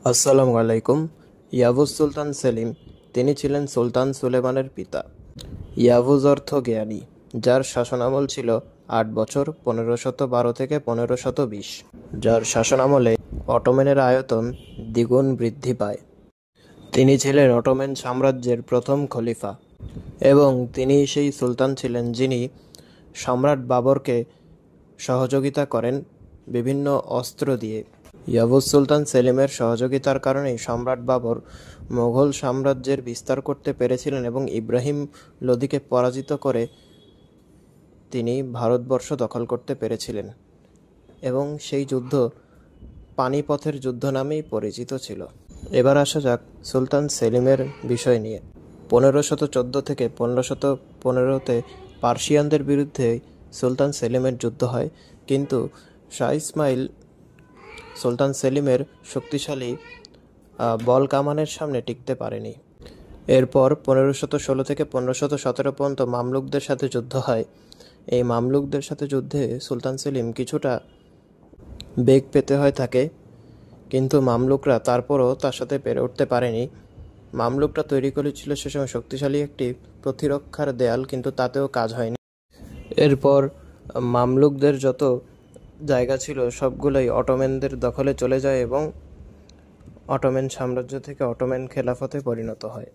আসসালামু আলাইকুম। ইয়াবুজ সুলতান সেলিম তিনি ছিলেন সুলতান সুলেমানের পিতা। ইয়াবুজ অর্থ জ্ঞানী, যার শাসনামল ছিল ৮ বছর ১৫১২ থেকে ১৫২০, যার শাসনামলে অটোম্যানের আয়তন দ্বিগুণ বৃদ্ধি পায়। তিনি ছিলেন অটোম্যান সাম্রাজ্যের প্রথম খলিফা এবং তিনি সেই সুলতান ছিলেন যিনি সম্রাট বাবরকে সহযোগিতা করেন বিভিন্ন অস্ত্র দিয়ে। ইয়াবুজ সুলতান সেলিমের সহযোগিতার কারণেই সম্রাট বাবর মোগল সাম্রাজ্যের বিস্তার করতে পেরেছিলেন এবং ইব্রাহিম লোদিকে পরাজিত করে তিনি ভারতবর্ষ দখল করতে পেরেছিলেন এবং সেই যুদ্ধ পানিপথের যুদ্ধ নামেই পরিচিত ছিল। এবার আসা যাক সুলতান সেলিমের বিষয় নিয়ে। ১৫১৪ থেকে ১৫১৫-তে পার্সিয়ানদের বিরুদ্ধে সুলতান সেলিমের যুদ্ধ হয়, কিন্তু শাহ ইসমাইল সুলতান সেলিমের শক্তিশালী বল কামানের সামনে টিকতে পারেনি। এরপর ১৫১৬ থেকে ১৫১৭ পর্যন্ত মামলুকদের সাথে যুদ্ধ হয়। এই মামলুকদের সাথে যুদ্ধে সুলতান সেলিম কিছুটা বেগ পেতে হয় থাকে, কিন্তু মামলুকরা তারপরও তার সাথে পেরে উঠতে পারেনি। মামলুকরা তৈরি করেছিল সে সময় শক্তিশালী একটি প্রতিরক্ষার দেয়াল, কিন্তু তাতেও কাজ হয়নি। এরপর মামলুকদের যত জায়গা ছিল সবগুলোই অটোম্যানদের দখলে চলে যায় এবং অটোম্যান সাম্রাজ্য থেকে অটোম্যান খেলাফতে পরিণত হয়।